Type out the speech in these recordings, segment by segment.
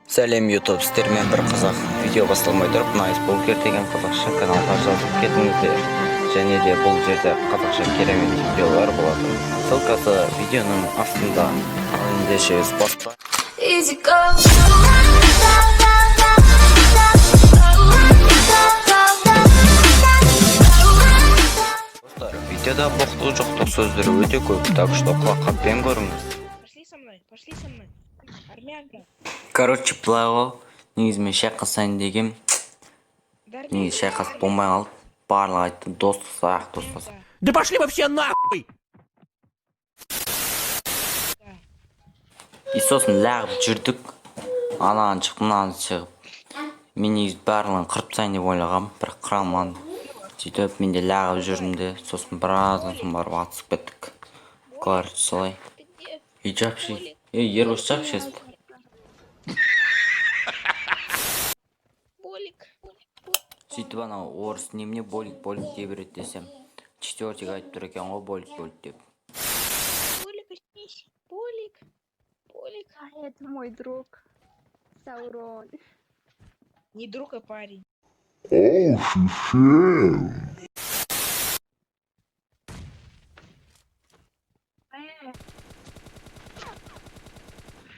Сәлем YouTube, сіздермен бір қызық видео басталмай тұрып, Nice Burger деген қазақша каналға жазылып кетіңіздер. Және де бұл жерде қазақша керемет видеолар болады. Ссылкасы видеоның астында. Ал ендеше біз бастайық. Достар, видеода боқтық жоқтық сөздері өте көп, так что құлаққаппен көріңіз. Пошли со мной. Армянка. Короче, былай ғой, негізімен шайқасайын деген, негізі шайқасып болмай қалды. Барлығы айтты, достасақ. Да пошли вы все нахуй! И сосын лағып жүрдік, анаған шығып, мынаған шығып. Мен негізі барлығын қырып тастайын деп ойлағам, бірақ қыра алмадым. Сөйтіп, мен де лағып жүрдім де, сосын біраздан соң барып атысып кеттік. Короче, солай. И жапшы, ербос жапшы. Сөйтіп анау орыс немене болик дей береді десем, четвертіге айтып тұр екен ғой болик деп. Полик. А это мой друг Саурон. Не друг, а парень. Oh, shit.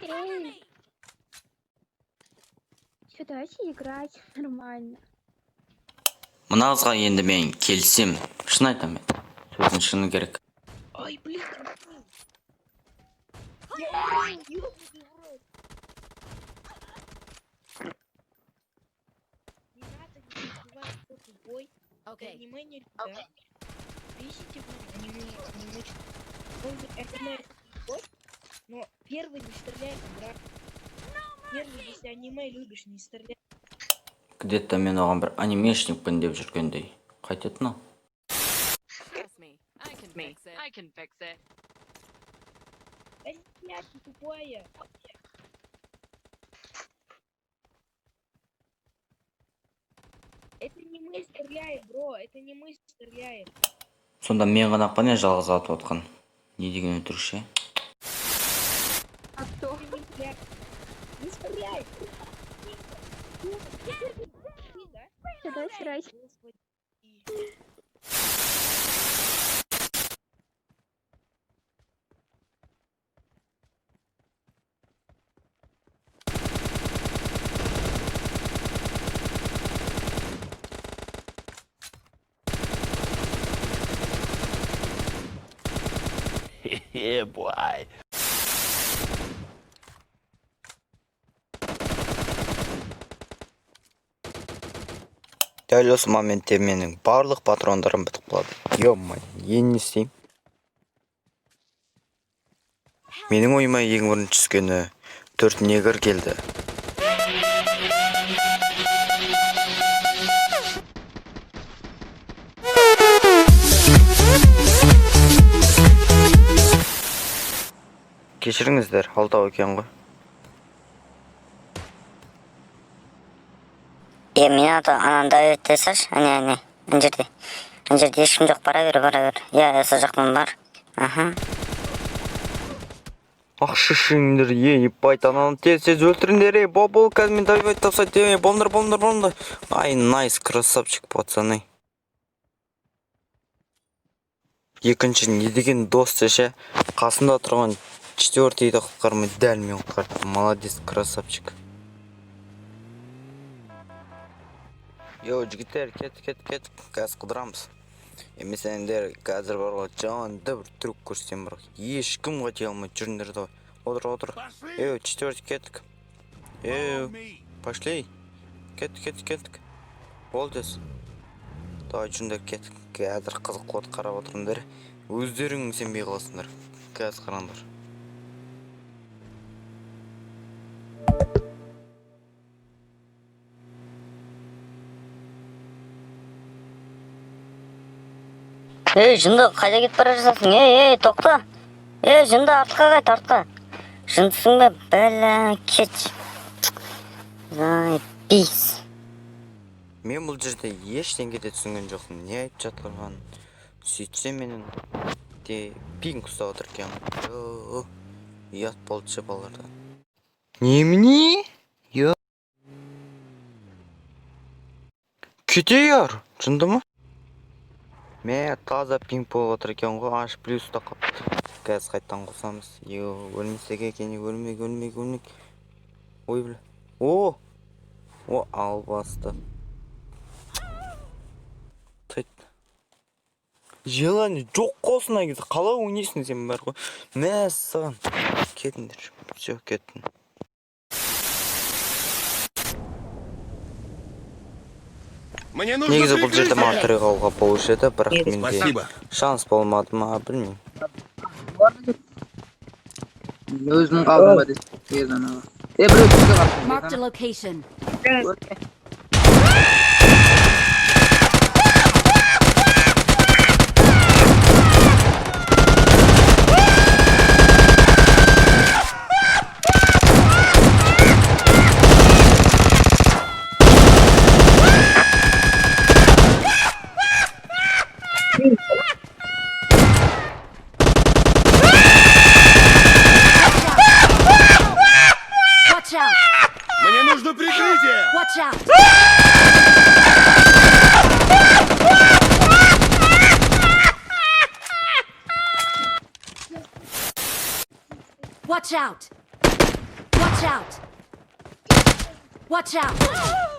Эй! Что, давайте играть нормально. Мына қызға енді мен келсем, шын айтам мен. Сөздің шыны керек. Ай, блин. Не надо не убивать кто-то бой. Аниме нельзя. Бесите аниме не мучит. Это бой, но первый не стреляет, брат. Первый, если аниме любишь, не стреляй. Где-то мен оған бір анимешникпін деп жүргендей. Қайтеді мынау? I can fix it. Блядь, ты тупая. Это не мы стреляем, бро. Это не мы стреляем. Сонда мен ғана қана жалғыз атып отқан. Не деген өтірікші? А кто? Это не стреляй. Не стреляй. Давай срать. Yeah, boy. Дәл осы моментте менің барлық патрондарым бітіп қалады. Ё-май, енді не істеймін? Менің ойыма ең бірінші түскені 4 негр келді. Кешіріңіздер, алтау екен ғой. Мен ананда өттесаш, әне, ана жерде ешкім жоқ, бара бер. Я, сол жақтан бар. Аха. Ақшышыңдыр, ебайт, ананы тез өлтіріңдер, бол, қазір мен давай тапсайды, болыңдар. Ай, найс, красавчик, пацаны. Екінші не деген дос десе, қасында тұрған четвертыйді құтқармай дәл мен құтқарды. Молодец, красавчик. Йо, жігіттер, кет, қазір қыдырамыз. Емесендер қазір барға жанды бір трюк көрсетем бірақ. Ешкім қате алмай жүріндер давай. Отыр. Четвертый кеттік. Пошли. Кеттік. Болдыз. Давай жүріндер кеттік. Қазір қызық қуат қарап отырыңдар. Өздерің сенбей қаласыңдар. Қазір қараңдар. Жынды, қайда кетіп бара жатасың? Тоқта. Жынды, артқа. Жындысың ба? Бәлі, кет. Пис. Мен бұл жерде ештеңе де түсінген жоқпын. Не айтып жатырған? Сөйтсе менің де пинг ұстап отыр екен. Ұят болды балалардан. Немене? кетейер жындымы? Мә таза пинг болып отыр екен ғой, аш плюста қапты. Қазір қайттан қосамыз. Өлмесек екен, өлмек. Ой біле. О, ал басты. Желание жоқ қосына кезде қалай ойнайсың сен бар ғой. Мә саған. Кетіңдер. Все, кеттім. Мне нужно Негізі бұл жерде прикрытие. маған тірек алуға болушы еді, бірақ менде Спасибо. шанс болмады ма, білмеймін. Өзім қалдым ба десең, анаға. Біреу түзге қалсын. Marked a location. Watch out! Мне нужно прикрытие. Watch out! Watch out! Watch out! Watch out!